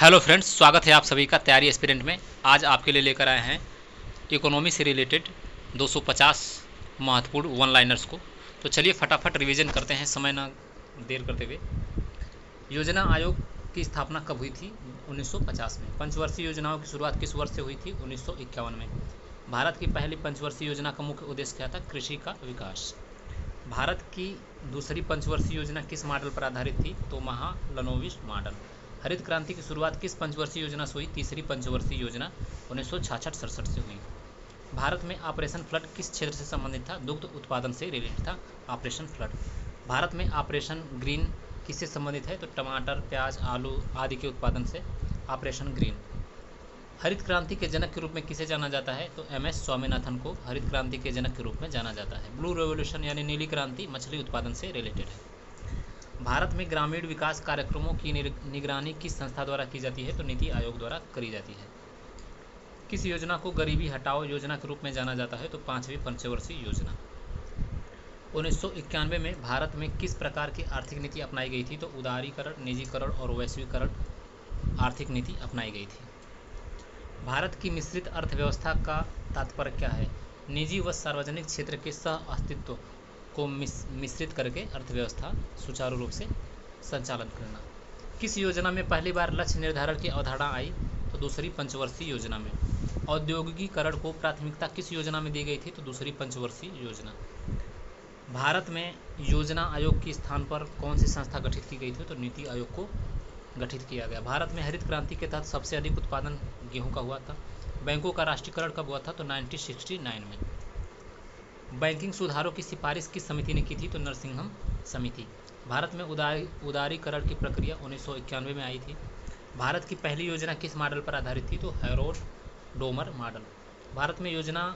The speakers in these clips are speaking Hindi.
हेलो फ्रेंड्स, स्वागत है आप सभी का तैयारी एस्पिरेंट में। आज आपके लिए लेकर आए हैं इकोनॉमी से रिलेटेड 250 महत्वपूर्ण वन लाइनर्स को। तो चलिए फटाफट रिवीजन करते हैं, समय ना देर करते हुए। योजना आयोग की स्थापना कब हुई थी? 1950 में। पंचवर्षीय योजनाओं की शुरुआत किस वर्ष से हुई थी? 1951 में। भारत की पहली पंचवर्षीय योजना का मुख्य उद्देश्य क्या था? कृषि का विकास। भारत की दूसरी पंचवर्षीय योजना किस मॉडल पर आधारित थी? तो महालनोबिस मॉडल। हरित क्रांति की शुरुआत किस पंचवर्षीय योजना से हुई? तीसरी पंचवर्षीय योजना 1966-67 से हुई। भारत में ऑपरेशन फ्लड किस क्षेत्र से संबंधित था? दुग्ध उत्पादन से रिलेटेड था ऑपरेशन फ्लड। भारत में ऑपरेशन ग्रीन किससे संबंधित है? तो टमाटर, प्याज, आलू आदि के उत्पादन से ऑपरेशन ग्रीन। हरित क्रांति के जनक के रूप में किसे जाना जाता है? तो एम एस स्वामीनाथन को हरित क्रांति के जनक के रूप में जाना जाता है। ब्लू रेवोल्यूशन यानी नीली क्रांति मछली उत्पादन से रिलेटेड है। भारत में ग्रामीण विकास कार्यक्रमों की निगरानी किस संस्था द्वारा की जाती है? तो नीति आयोग द्वारा करी जाती है। किस योजना को गरीबी हटाओ योजना के रूप में जाना जाता है? तो पांचवी पंचवर्षीय योजना। 1991 में भारत में किस प्रकार की आर्थिक नीति अपनाई गई थी? तो उदारीकरण, निजीकरण और वैश्वीकरण आर्थिक नीति अपनाई गई थी। भारत की मिश्रित अर्थव्यवस्था का तात्पर्य क्या है? निजी व सार्वजनिक क्षेत्र के सह अस्तित्व को मिश्रित करके अर्थव्यवस्था सुचारू रूप से संचालन करना। किस योजना में पहली बार लक्ष्य निर्धारण की अवधारणा आई? तो दूसरी पंचवर्षीय योजना में। औद्योगिकीकरण को प्राथमिकता किस योजना में दी गई थी? तो दूसरी पंचवर्षीय योजना। भारत में योजना आयोग के स्थान पर कौन सी संस्था गठित की गई थी? तो नीति आयोग को गठित किया गया। भारत में हरित क्रांति के तहत सबसे अधिक उत्पादन गेहूं का हुआ था। बैंकों का राष्ट्रीयकरण कब हुआ था? तो 1969 में। बैंकिंग सुधारों की सिफारिश किस समिति ने की थी? तो नरसिंहम समिति। भारत में उदारीकरण की प्रक्रिया 1991 में आई थी। भारत की पहली योजना किस मॉडल पर आधारित थी? तो हैरोल्ड डोमर मॉडल। भारत में योजना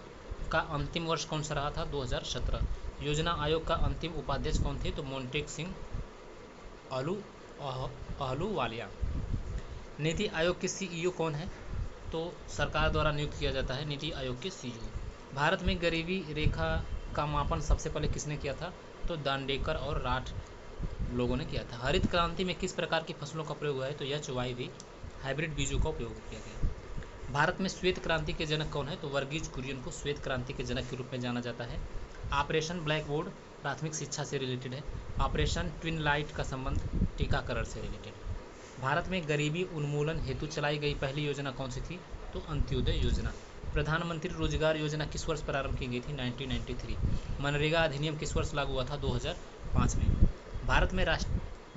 का अंतिम वर्ष कौन सा रहा था? 2017। योजना आयोग का अंतिम उपाध्यक्ष कौन थे? तो मोन्टेक सिंह अहलूवालिया। नीति आयोग के सीईओ कौन है? तो सरकार द्वारा नियुक्त किया जाता है नीति आयोग के सीईओ। भारत में गरीबी रेखा का मापन सबसे पहले किसने किया था? तो दांडेकर और राठ लोगों ने किया था। हरित क्रांति में किस प्रकार की फसलों का प्रयोग हुआ है? तो HYV हाइब्रिड बीजों का उपयोग किया गया। भारत में श्वेत क्रांति के जनक कौन है? तो वर्गीज कुरियन को श्वेत क्रांति के जनक के रूप में जाना जाता है। ऑपरेशन ब्लैक बोर्ड प्राथमिक शिक्षा से रिलेटेड है। ऑपरेशन ट्विन लाइट का संबंध टीकाकरण से रिलेटेड। भारत में गरीबी उन्मूलन हेतु चलाई गई पहली योजना कौन सी थी? तो अंत्योदय योजना। प्रधानमंत्री रोजगार योजना किस वर्ष प्रारंभ की गई थी? 1993। मनरेगा अधिनियम किस वर्ष लागू हुआ था? 2005 में। भारत में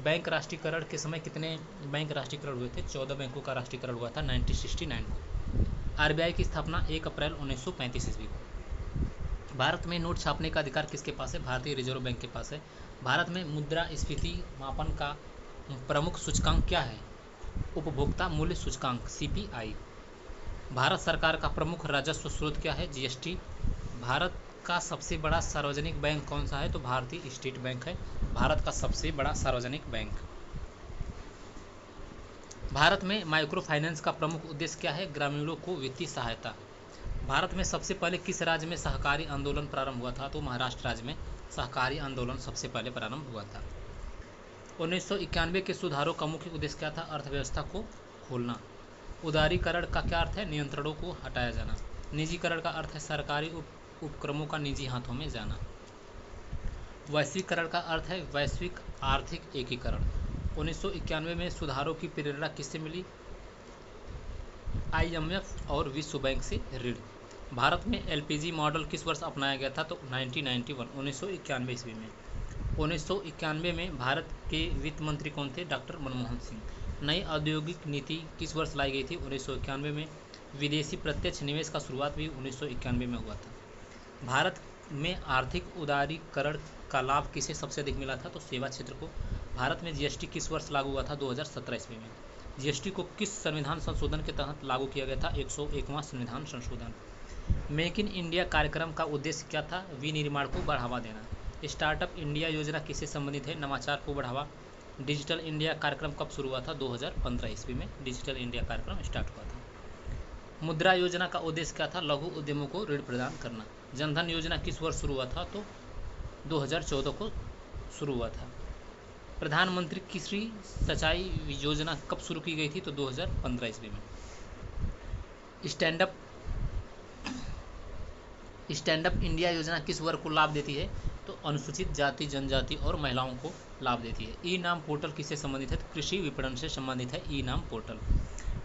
बैंक राष्ट्रीयकरण के समय कितने बैंक राष्ट्रीयकरण हुए थे? 14 बैंकों का राष्ट्रीयकरण हुआ था 1969 को। RBI की स्थापना 1 अप्रैल 1935 ईस्वी को। भारत में नोट छापने का अधिकार किसके पास है? भारतीय रिजर्व बैंक के पास है। भारत में मुद्रास्फीति मापन का प्रमुख सूचकांक क्या है? उपभोक्ता मूल्य सूचकांक CPI। भारत सरकार का प्रमुख राजस्व स्रोत क्या है? GST। भारत का सबसे बड़ा सार्वजनिक बैंक कौन सा है? तो भारतीय स्टेट बैंक है भारत का सबसे बड़ा सार्वजनिक बैंक। भारत में माइक्रो फाइनेंस का प्रमुख उद्देश्य क्या है? ग्रामीणों को वित्तीय सहायता। भारत में सबसे पहले किस राज्य में सहकारी आंदोलन प्रारंभ हुआ था? तो महाराष्ट्र राज्य में सहकारी आंदोलन सबसे पहले प्रारंभ हुआ था। 1991 के सुधारों का मुख्य उद्देश्य क्या था? अर्थव्यवस्था को खोलना। उदारीकरण का क्या अर्थ है? नियंत्रणों को हटाया जाना। निजीकरण का अर्थ है सरकारी उपक्रमों का निजी हाथों में जाना। वैश्वीकरण का अर्थ है वैश्विक आर्थिक एकीकरण। 1991 में सुधारों की प्रेरणा किससे मिली? IMF और विश्व बैंक से ऋण। भारत में LPG मॉडल किस वर्ष अपनाया गया था? तो 1991 ईस्वी में। 1991 में भारत के वित्त मंत्री कौन थे? डॉक्टर मनमोहन सिंह। नई औद्योगिक नीति किस वर्ष लाई गई थी? 1991 में। विदेशी प्रत्यक्ष निवेश का शुरुआत भी 1991 में हुआ था। भारत में आर्थिक उदारीकरण का लाभ किसे सबसे अधिक मिला था? तो सेवा क्षेत्र को। भारत में GST किस वर्ष लागू हुआ था? 2017 ईस्वी में। GST को किस संविधान संशोधन के तहत लागू किया गया था? 101वां संविधान संशोधन। मेक इन इंडिया कार्यक्रम का उद्देश्य क्या था? विनिर्माण को बढ़ावा देना। स्टार्टअप इंडिया योजना किससे संबंधित है? नवाचार को बढ़ावा। डिजिटल इंडिया कार्यक्रम कब शुरू हुआ था? 2015 ईस्वी में डिजिटल इंडिया कार्यक्रम स्टार्ट हुआ था। मुद्रा योजना का उद्देश्य क्या था? लघु उद्यमों को ऋण प्रदान करना। जनधन योजना किस वर्ष शुरू हुआ था? तो 2014 को शुरू हुआ था। प्रधानमंत्री कृषि सिंचाई योजना कब शुरू की गई थी? तो 2015 ईस्वी में। Stand up stand up India योजना किस वर्ग को लाभ देती है? तो अनुसूचित जाति, जनजाति और महिलाओं को लाभ देती है। ई नाम पोर्टल किससे संबंधित है? तो कृषि विपणन से संबंधित है ई नाम पोर्टल।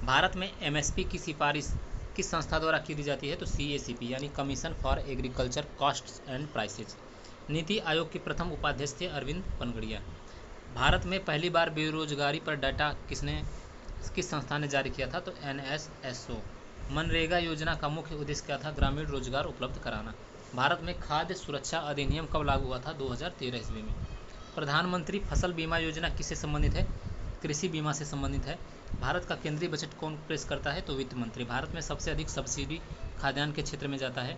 भारत में एमएसपी की सिफारिश किस संस्था द्वारा की जाती है? तो सीएसीपी यानी commission for agriculture costs and prices. NITI Aayog के प्रथम उपाध्यक्ष थे अरविंद पनगड़िया। भारत में पहली बार बेरोजगारी पर डाटा किस संस्था ने जारी किया था? तो एनएसएसओ। मनरेगा योजना का मुख्य उद्देश्य क्या था? ग्रामीण रोजगार उपलब्ध कराना। भारत में खाद्य सुरक्षा अधिनियम कब लागू हुआ था? 2013 ईस्वी में। प्रधानमंत्री फसल बीमा योजना किससे संबंधित है? कृषि बीमा से संबंधित है। भारत का केंद्रीय बजट कौन पेश करता है? तो वित्त मंत्री। भारत में सबसे अधिक सब्सिडी खाद्यान्न के क्षेत्र में जाता है।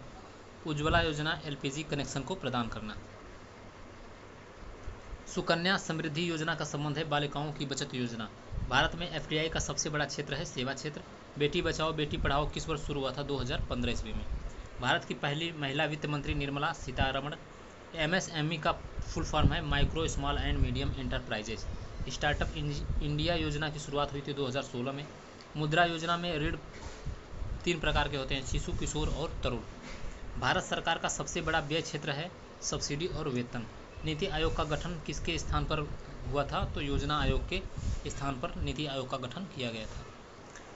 उज्ज्वला योजना एलपीजी कनेक्शन को प्रदान करना। सुकन्या समृद्धि योजना का संबंध है बालिकाओं की बचत योजना। भारत में एफडीआई का सबसे बड़ा क्षेत्र है सेवा क्षेत्र। बेटी बचाओ बेटी पढ़ाओ किस वर्ष शुरू हुआ था? 2015 ईस्वी में। भारत की पहली महिला वित्त मंत्री निर्मला सीतारमण। एमएसएमई का फुल फॉर्म है micro small and medium enterprises. Startup India योजना की शुरुआत हुई थी 2016 में। मुद्रा योजना में ऋण 3 प्रकार के होते हैं, शिशु, किशोर और तरुण। भारत सरकार का सबसे बड़ा व्यय क्षेत्र है सब्सिडी और वेतन। नीति आयोग का गठन किसके स्थान पर हुआ था? तो योजना आयोग के स्थान पर नीति आयोग का गठन किया गया था।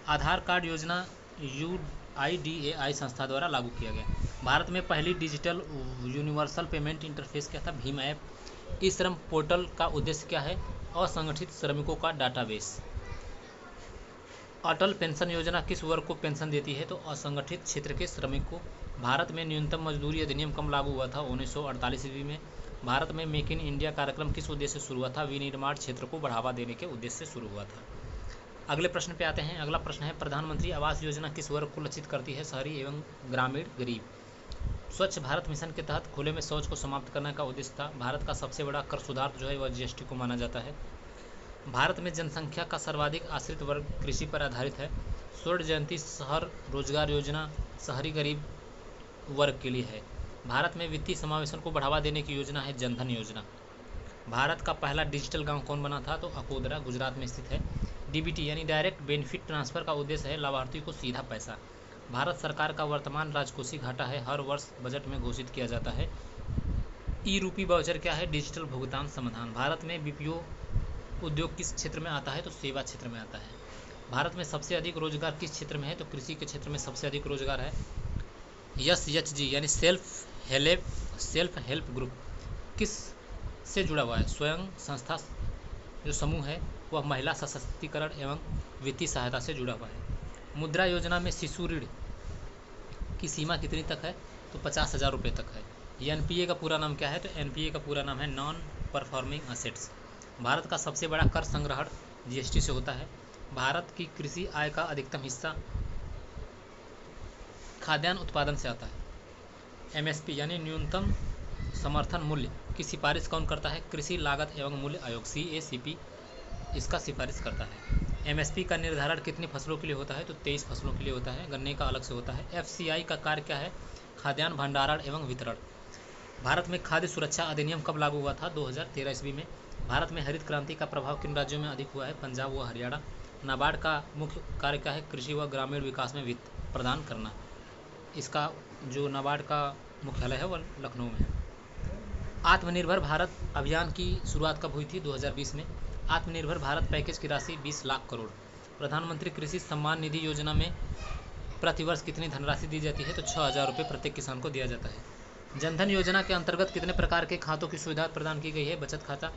आधार कार्ड योजना यूआईडीएआई संस्था द्वारा लागू किया गया। भारत में पहली डिजिटल यूनिवर्सल पेमेंट इंटरफेस क्या था? भीम ऐप। ई श्रम पोर्टल का उद्देश्य क्या है? असंगठित श्रमिकों का डाटाबेस। अटल पेंशन योजना किस वर्ग को पेंशन देती है? तो असंगठित क्षेत्र के श्रमिक को। भारत में न्यूनतम मजदूरी अधिनियम कब लागू हुआ था? 1948 ईस्वी में। भारत में मेक इन इंडिया कार्यक्रम किस उद्देश्य से शुरू हुआ था? विनिर्माण क्षेत्र को बढ़ावा देने के उद्देश्य से शुरू हुआ था। अगले प्रश्न पे आते हैं। अगला प्रश्न है प्रधानमंत्री आवास योजना किस वर्ग को लक्षित करती है? शहरी एवं ग्रामीण गरीब। स्वच्छ भारत मिशन के तहत खुले में शौच को समाप्त करने का उद्देश्य था। भारत का सबसे बड़ा कर सुधार जो है वह जीएसटी को माना जाता है। भारत में जनसंख्या का सर्वाधिक आश्रित वर्ग कृषि पर आधारित है। स्वर्ण जयंती शहर रोजगार योजना शहरी गरीब वर्ग के लिए है। भारत में वित्तीय समावेशन को बढ़ावा देने की योजना है जनधन योजना। भारत का पहला डिजिटल गांव कौन बना था? तो अकोदरा गुजरात में स्थित है। डीबीटी यानी डायरेक्ट बेनिफिट ट्रांसफर का उद्देश्य है लाभार्थी को सीधा पैसा। भारत सरकार का वर्तमान राजकोषीय घाटा है हर वर्ष बजट में घोषित किया जाता है। ई रूपी वाउचर क्या है? डिजिटल भुगतान समाधान। भारत में बीपीओ उद्योग किस क्षेत्र में आता है? तो सेवा क्षेत्र में आता है। भारत में सबसे अधिक रोजगार किस क्षेत्र में है? तो कृषि के क्षेत्र में सबसे अधिक रोजगार है। एसएचजी यानी सेल्फ हेल्प ग्रुप किस से जुड़ा हुआ है? स्वयं संस्था जो समूह है वह महिला सशक्तिकरण एवं वित्तीय सहायता से जुड़ा हुआ है। मुद्रा योजना में शिशु ऋण की सीमा कितनी तक है? तो 50,000 रुपये तक है। एनपीए का पूरा नाम क्या है? तो एनपीए का पूरा नाम है नॉन परफॉर्मिंग असेट्स। भारत का सबसे बड़ा कर संग्रहण जीएसटी से होता है। भारत की कृषि आय का अधिकतम हिस्सा खाद्यान्न उत्पादन से आता है। एमएसपी यानी न्यूनतम समर्थन मूल्य की सिफारिश कौन करता है? कृषि लागत एवं मूल्य आयोग सीएसीपी इसका सिफारिश करता है। एमएसपी का निर्धारण कितनी फसलों के लिए होता है? तो 23 फसलों के लिए होता है। गन्ने का अलग से होता है। एफसीआई का कार्य क्या है? खाद्यान्न भंडारण एवं वितरण। भारत में खाद्य सुरक्षा अधिनियम कब लागू हुआ था? 2013 ईस्वी में। भारत में हरित क्रांति का प्रभाव किन राज्यों में अधिक हुआ है? पंजाब व हरियाणा। नाबार्ड का मुख्य कार्य क्या है? कृषि व ग्रामीण विकास में वित्त प्रदान करना। इसका जो नाबार्ड का मुख्यालय है वह लखनऊ में है। आत्मनिर्भर भारत अभियान की शुरुआत कब हुई थी? 2020 में। आत्मनिर्भर भारत पैकेज की राशि 20 लाख करोड़। प्रधानमंत्री कृषि सम्मान निधि योजना में प्रतिवर्ष कितनी धनराशि दी जाती है? तो 6,000 रुपये प्रत्येक किसान को दिया जाता है। जनधन योजना के अंतर्गत कितने प्रकार के खातों की सुविधा प्रदान की गई है? बचत खाता।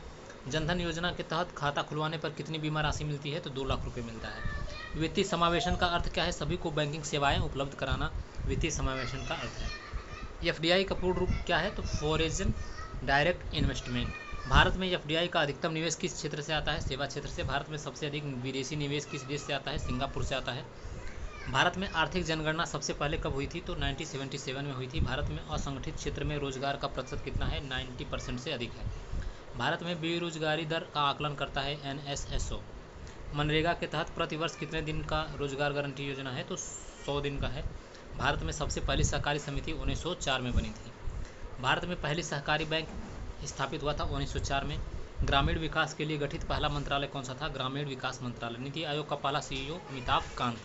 जनधन योजना के तहत खाता खुलवाने पर कितनी बीमा राशि मिलती है? तो 2 लाख रुपये मिलता है। वित्तीय समावेशन का अर्थ क्या है? सभी को बैंकिंग सेवाएं उपलब्ध कराना वित्तीय समावेशन का अर्थ है। एफडीआई का पूर्ण रूप क्या है? तो फॉरेन डायरेक्ट इन्वेस्टमेंट। भारत में एफडीआई का अधिकतम निवेश किस क्षेत्र से आता है? सेवा क्षेत्र से। भारत में सबसे अधिक विदेशी निवेश किस देश से आता है? सिंगापुर से आता है। भारत में आर्थिक जनगणना सबसे पहले कब हुई थी? तो 1977 में हुई थी। भारत में असंगठित क्षेत्र में रोजगार का प्रतिशत कितना है? 90% से अधिक है। भारत में बेरोजगारी दर का आकलन करता है एनएसएसओ। मनरेगा के तहत प्रतिवर्ष कितने दिन का रोजगार गारंटी योजना है? तो 100 दिन का है। भारत में सबसे पहली सहकारी समिति 1904 में बनी थी। भारत में पहली सहकारी बैंक स्थापित हुआ था 1904 में। ग्रामीण विकास के लिए गठित पहला मंत्रालय कौन सा था? ग्रामीण विकास मंत्रालय। नीति आयोग का पहला सीईओ अमिताभ कांत।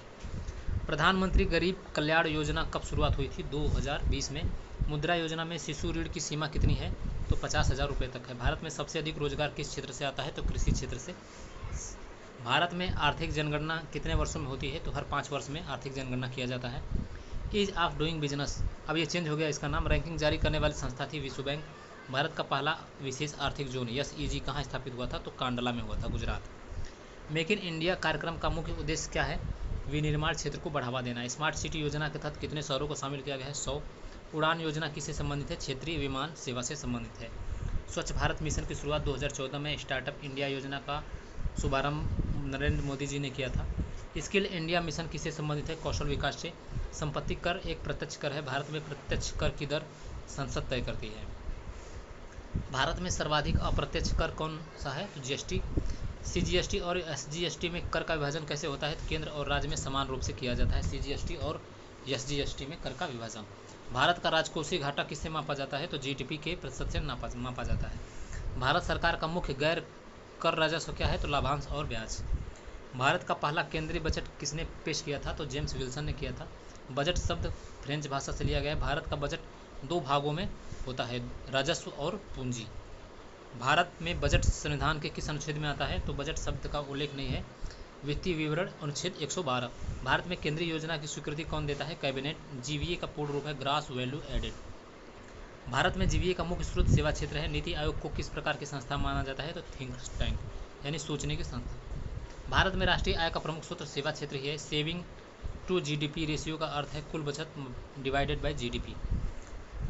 प्रधानमंत्री गरीब कल्याण योजना कब शुरुआत हुई थी? 2020 में। मुद्रा योजना में शिशु ऋण की सीमा कितनी है? तो 50,000 रुपये तक है। भारत में सबसे अधिक रोजगार किस क्षेत्र से आता है? तो कृषि क्षेत्र से। भारत में आर्थिक जनगणना कितने वर्षों में होती है? तो हर 5 वर्ष में आर्थिक जनगणना किया जाता है। ईज ऑफ डूइंग बिजनेस, अब ये चेंज हो गया इसका नाम, रैंकिंग जारी करने वाली संस्था थी विश्व बैंक। भारत का पहला विशेष आर्थिक जोन SEZ कहाँ स्थापित हुआ था? तो कांडला में हुआ था, गुजरात। मेक इन इंडिया कार्यक्रम का मुख्य उद्देश्य क्या है? विनिर्माण क्षेत्र को बढ़ावा देना। स्मार्ट सिटी योजना के तहत कितने शहरों को शामिल किया गया है? 100। उड़ान योजना किससे संबंधित है? क्षेत्रीय विमान सेवा से संबंधित है। स्वच्छ भारत मिशन की शुरुआत 2014 में स्टार्टअप इंडिया योजना का शुभारंभ नरेंद्र मोदी जी ने किया था। स्किल इंडिया मिशन किससे संबंधित है? कौशल विकास से। संपत्ति कर एक प्रत्यक्ष कर है। भारत में प्रत्यक्ष कर की दर संसद तय करती है। भारत में सर्वाधिक अप्रत्यक्ष कर कौन सा है? तो GST। CGST और SGST में कर का विभाजन कैसे होता है? तो केंद्र और राज्य में समान रूप से किया जाता है। CGST और SGST में कर का विभाजन। भारत का राजकोषीय घाटा किससे मापा जाता है? तो GDP के प्रतिशत से मापा जाता है। भारत सरकार का मुख्य गैर कर राजस्व क्या है? तो लाभांश और ब्याज। भारत का पहला केंद्रीय बजट किसने पेश किया था? तो जेम्स विल्सन ने किया था। बजट शब्द फ्रेंच भाषा से लिया गया है। भारत का बजट 2 भागों में होता है, राजस्व और पूंजी। भारत में बजट संविधान के किस अनुच्छेद में आता है? तो बजट शब्द का उल्लेख नहीं है। वित्तीय विवरण अनुच्छेद 112। भारत में केंद्रीय योजना की स्वीकृति कौन देता है? कैबिनेट। GVA का पूर्ण रूप है ग्रॉस वैल्यू एडेड। भारत में GVA का मुख्य स्रोत सेवा क्षेत्र है। नीति आयोग को किस प्रकार की संस्था माना जाता है? तो थिंक टैंक, यानी सोचने की संस्था। भारत में राष्ट्रीय आय का प्रमुख स्रोत सेवा क्षेत्र ही है। सेविंग टू GDP रेशियो का अर्थ है कुल बचत डिवाइडेड बाय GDP।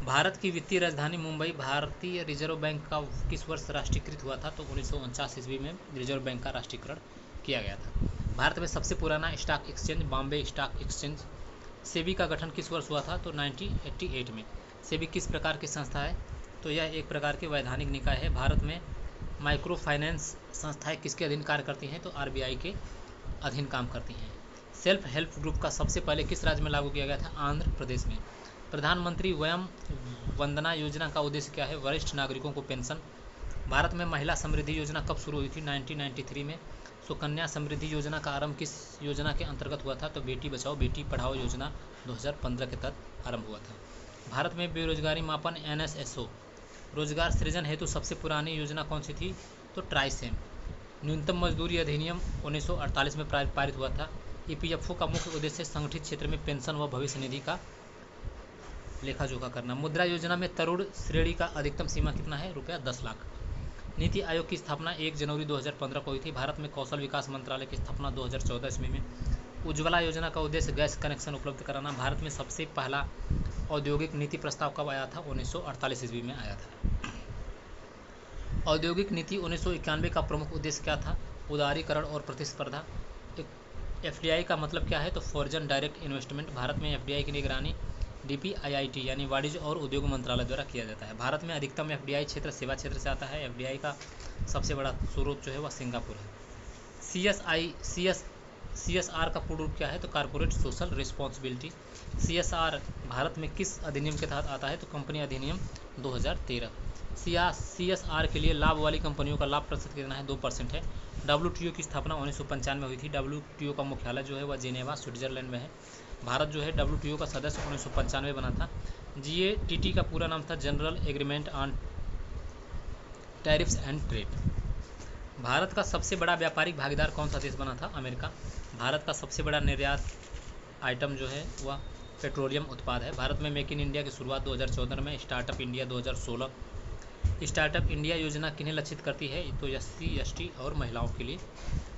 भारत की वित्तीय राजधानी मुंबई। भारतीय रिजर्व बैंक का किस वर्ष राष्ट्रीयकृत हुआ था? तो 1949 ईस्वी में रिजर्व बैंक का राष्ट्रीयकरण किया गया था। भारत में सबसे पुराना stock exchange Bombay stock exchange. SEBI का गठन किस वर्ष हुआ था? तो 1988 में। सेबी किस प्रकार की संस्था है? तो यह एक प्रकार की वैधानिक निकाय है। भारत में माइक्रो फाइनेंस संस्थाएं किसके अधीन कार्य करती हैं? तो RBI के अधीन काम करती हैं। सेल्फ हेल्प ग्रुप का सबसे पहले किस राज्य में लागू किया गया था? आंध्र प्रदेश में। प्रधानमंत्री वयम वंदना योजना का उद्देश्य क्या है? वरिष्ठ नागरिकों को पेंशन। भारत में महिला समृद्धि योजना कब शुरू हुई थी? 1993 में। सुकन्या समृद्धि योजना का आरंभ किस योजना के अंतर्गत हुआ था? तो बेटी बचाओ बेटी पढ़ाओ योजना 2015 के तहत आरंभ हुआ था। भारत में बेरोजगारी मापन NSSO। रोजगार सृजन हेतु सबसे पुरानी योजना कौन सी थी? तो ट्राइसेम। न्यूनतम मजदूरी अधिनियम 1948 में पारित हुआ था। EPFO का मुख्य उद्देश्य संगठित क्षेत्र में पेंशन व भविष्य निधि का लेखा जोखा करना। मुद्रा योजना में तरुण श्रेणी का अधिकतम सीमा कितना है? ₹10 लाख। नीति आयोग की स्थापना 1 जनवरी 2015 को हुई थी। भारत में कौशल विकास मंत्रालय की स्थापना 2014 ईस्वी में। उज्ज्वला योजना का उद्देश्य गैस कनेक्शन उपलब्ध कराना। भारत में सबसे पहला औद्योगिक नीति प्रस्ताव कब आया था? 1948 ईस्वी में आया था। औद्योगिक नीति 1991 का प्रमुख उद्देश्य क्या था? उदारीकरण और प्रतिस्पर्धा। FDI का मतलब क्या है? तो फॉरेन डायरेक्ट इन्वेस्टमेंट। भारत में FDI की निगरानी DPIIT यानी वाणिज्य और उद्योग मंत्रालय द्वारा किया जाता है। भारत में अधिकतम FDI क्षेत्र सेवा क्षेत्र से आता है। FDI का सबसे बड़ा स्रोत जो है वह सिंगापुर है। CSR का पूर्ण रूप क्या है? तो corporate social responsibility. CSR Bharat में किस अधिनियम के तहत आता है? तो कंपनी अधिनियम 2013। CSR के लिए लाभ वाली कंपनियों का लाभ प्रतिशत कितना है? 2% है। WTO की स्थापना 1995 में हुई थी। WTO का मुख्यालय जो है वह जेनेवा स्विट्जरलैंड में है। भारत जो है WTO का सदस्य 1995 में बना था। GATT का पूरा नाम था general agreement on tariffs and trade. Bharat का सबसे बड़ा व्यापारिक भागीदार कौन सा देश बना था? अमेरिका। भारत का सबसे बड़ा निर्यात आइटम जो है वह पेट्रोलियम उत्पाद है। भारत में मेक इन इंडिया की शुरुआत 2014 में। Startup India 2016। स्टार्टअप इंडिया योजना किन्हें लक्षित करती है? तो SC ST और महिलाओं के लिए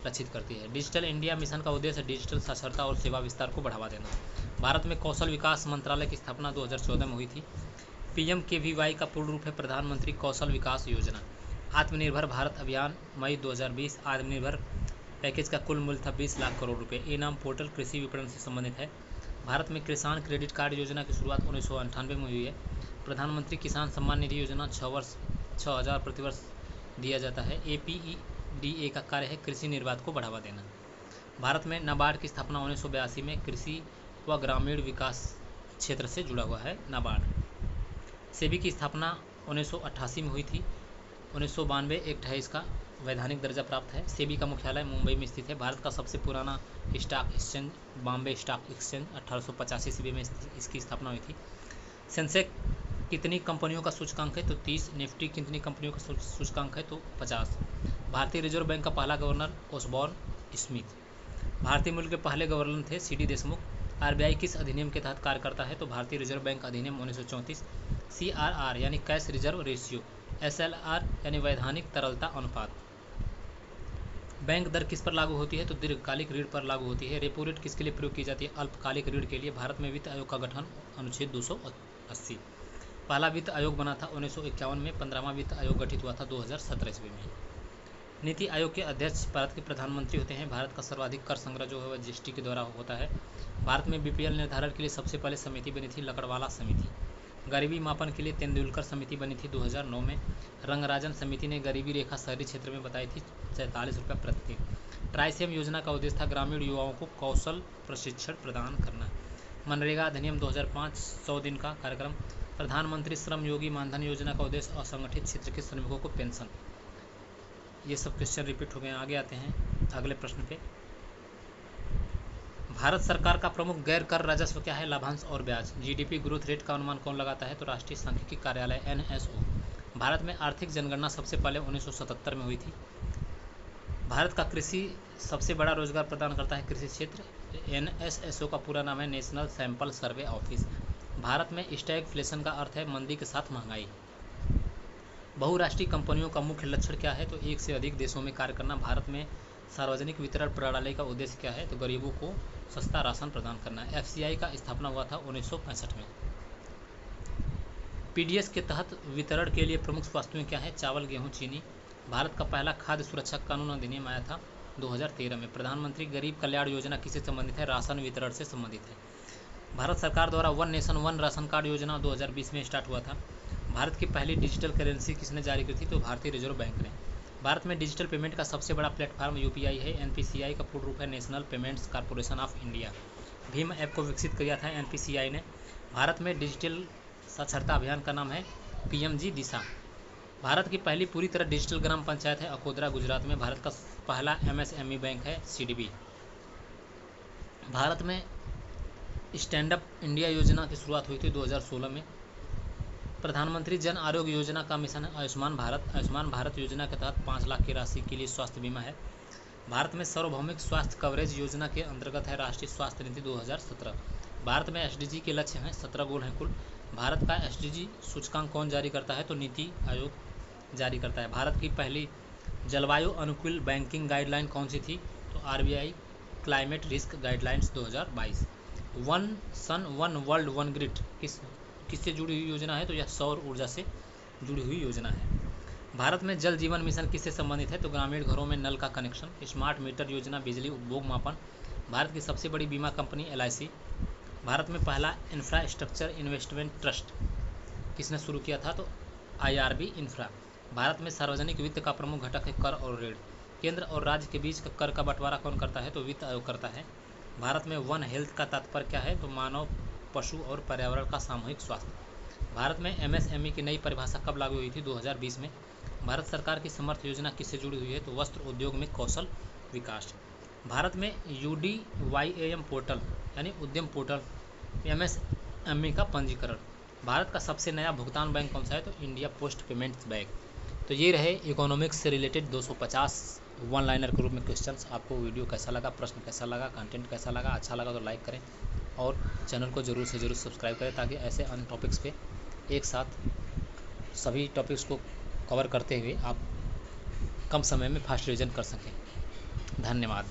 लक्षित करती है। डिजिटल इंडिया मिशन का उद्देश्य डिजिटल साक्षरता और सेवा विस्तार को बढ़ावा देना। भारत में कौशल विकास मंत्रालय की स्थापना 2014 में हुई थी। PMKVY का पूर्ण रूप है प्रधानमंत्री कौशल विकास योजना। आत्मनिर्भर भारत अभियान मई 2020। आत्मनिर्भर पैकेज का कुल मूल्य था 20 लाख करोड़ रुपए। इनाम पोर्टल कृषि विपणन से संबंधित है। भारत में किसान क्रेडिट कार्ड योजना की शुरुआत 1998 में हुई है। प्रधानमंत्री किसान सम्मान निधि योजना 6,000 प्रतिवर्ष दिया जाता है। APEDA का कार्य है कृषि निर्यात को बढ़ावा देना। भारत में नाबार्ड की स्थापना 1982 में। कृषि व ग्रामीण विकास क्षेत्र से जुड़ा हुआ है नाबार्ड। सेबी की स्थापना 1988 में हुई थी। 1992 एक्ट है इसका वैधानिक दर्जा प्राप्त है। सेबी का मुख्यालय मुंबई में स्थित है। भारत का सबसे पुराना stock exchange Bombay stock exchange 1885 ईस्वी में इसकी स्थापना हुई थी। सेंसेक्स कितनी कंपनियों का सूचकांक है? तो 30। निफ्टी कितनी कंपनियों का सूचकांक है? तो 50। भारतीय रिजर्व बैंक का पहला गवर्नर ओसबॉर्न स्मिथ। भारतीय मूल के पहले गवर्नर थे सीडी देशमुख। आरबीआई किस अधिनियम के तहत कार्य करता है? तो भारतीय रिजर्व बैंक अधिनियम 1934। सीआरआर यानी कैश रिजर्व रेशियो। एसएलआर यानी वैधानिक तरलता अनुपात। बैंक दर किस पर लागू होती है? तो दीर्घकालिक ऋण पर लागू होती है। रेपो रेट किसके लिए प्रयोग की जाती है? अल्पकालिक ऋण के लिए। भारत में वित्त आयोग का गठन अनुच्छेद 280। पहला वित्त आयोग बना था 1951 में। 15वां वित्त आयोग गठित हुआ था 2017 ईस्वी में। नीति आयोग के अध्यक्ष भारत के प्रधानमंत्री होते हैं। भारत का सर्वाधिक कर संग्रह जो है वह जीएसटी के द्वारा होता है। भारत में बीपीएल निर्धारण के लिए सबसे पहले समिति बनी थी लकड़वाला समिति। गरीबी मापन के लिए तेंदुलकर समिति बनी थी 2009 में। रंगराजन समिति ने गरीबी रेखा शहरी क्षेत्र में बताई थी 43 रुपये प्रति दिन। ट्राइसेम योजना का उद्देश्य था ग्रामीण युवाओं को कौशल प्रशिक्षण प्रदान करना। मनरेगा अधिनियम 2005 100 दिन का कार्यक्रम। प्रधानमंत्री श्रम योगी मानधन योजना का उद्देश्य असंगठित क्षेत्र के श्रमिकों को पेंशन। ये सब क्वेश्चन रिपीट हो गए। आगे आते हैं अगले प्रश्न पे। भारत सरकार का प्रमुख गैर कर राजस्व क्या है? लाभांश और ब्याज। जीडीपी ग्रोथ रेट का अनुमान कौन लगाता है? तो राष्ट्रीय सांख्यिकी कार्यालय एनएसओ। भारत में आर्थिक जनगणना सबसे पहले 1977 में हुई थी। भारत का कृषि सबसे बड़ा रोजगार प्रदान करता है कृषि क्षेत्र। एनएसएसओ का पूरा नाम है national sample survey office. Bharat में स्टैगफ्लेशन का अर्थ है मंदी के साथ महंगाई। बहुराष्ट्रीय कंपनियों का मुख्य लक्षण क्या है? तो एक से अधिक देशों में कार्य करना। भारत में सार्वजनिक वितरण प्रणाली का उद्देश्य क्या है? तो गरीबों को सस्ता राशन प्रदान करना। एफसीआई का स्थापना हुआ था 1965 में। पीडीएस के तहत वितरण के लिए प्रमुख वस्तुएं क्या है? चावल, गेहूं, चीनी। भारत का पहला खाद्य सुरक्षा कानून अधिनियम आया था 2013 में। प्रधानमंत्री गरीब कल्याण योजना किससे संबंधित है? राशन वितरण से संबंधित है। भारत सरकार द्वारा one nation one ration card योजना 2020 में स्टार्ट हुआ था। भारत की पहली डिजिटल करेंसी किसने जारी की थी? तो भारतीय रिजर्व बैंक ने। भारत में डिजिटल पेमेंट का सबसे बड़ा प्लेटफॉर्म यूपीआई है। एनपीसीआई का पूर्ण रूप है national payments corporation of India. Bhim app को विकसित किया था एनपीसीआई ने। भारत में डिजिटल साक्षरता अभियान का नाम है पीएमजी दिशा। भारत की पहली पूरी तरह डिजिटल ग्राम पंचायत है अकोदरा, गुजरात में। भारत का पहला एमएसएमई बैंक है सीडीबी। भारत में स्टैंड अप इंडिया योजना की शुरुआत हुई थी 2016 में। प्रधानमंत्री जन आरोग्य योजना का मिशन है आयुष्मान भारत। आयुष्मान भारत योजना के तहत 5 लाख की राशि के लिए स्वास्थ्य बीमा है। भारत में सार्वभौमिक स्वास्थ्य कवरेज योजना के अंतर्गत है राष्ट्रीय स्वास्थ्य नीति 2017। भारत में एसडीजी के लक्ष्य हैं 17 गोल हैं कुल। भारत का एसडीजी सूचकांक कौन जारी करता है? तो नीति आयोग जारी करता है। भारत की पहली जलवायु अनुकूल बैंकिंग गाइडलाइन कौन सी थी? तो RBI climate risk guidelines 2022। One sun one world one grid किससे जुड़ी हुई योजना है? तो यह सौर ऊर्जा से जुड़ी हुई योजना है। भारत में जल जीवन मिशन किससे संबंधित है? तो ग्रामीण घरों में नल का कनेक्शन। स्मार्ट मीटर योजना बिजली उपभोग मापन। भारत की सबसे बड़ी बीमा कंपनी एलआईसी। भारत में पहला इंफ्रास्ट्रक्चर इन्वेस्टमेंट ट्रस्ट किसने शुरू किया था? तो आईआरबी इंफ्रा। भारत में सार्वजनिक वित्त का प्रमुख घटक है कर और ऋण। केंद्र और राज्य के बीच कर का बंटवारा कौन करता है? तो वित्त आयोग करता है। भारत में वन हेल्थ का तात्पर्य क्या है? तो मानव, पशु और पर्यावरण का सामूहिक स्वास्थ्य। भारत में एमएसएमई की नई परिभाषा कब लागू हुई थी? 2020 में। भारत सरकार की समर्थ योजना किससे जुड़ी हुई है? तो वस्त्र उद्योग में कौशल विकास। भारत में यूडीवाईएएम पोर्टल यानी उद्यम पोर्टल एमएसएमई का पंजीकरण। भारत का सबसे नया भुगतान बैंक कौन सा है? तो इंडिया पोस्ट पेमेंट्स बैंक। तो ये रहे इकोनॉमिक्स से रिलेटेड 250 वन लाइनर के रूप में क्वेश्चंस। आपको वीडियो कैसा लगा, प्रश्न कैसा लगा, कंटेंट कैसा लगा? अच्छा लगा तो लाइक करें और चैनल को ज़रूर से ज़रूर सब्सक्राइब करें ताकि ऐसे अन्य टॉपिक्स पे एक साथ सभी टॉपिक्स को कवर करते हुए आप कम समय में फास्ट रिवीजन कर सकें। धन्यवाद।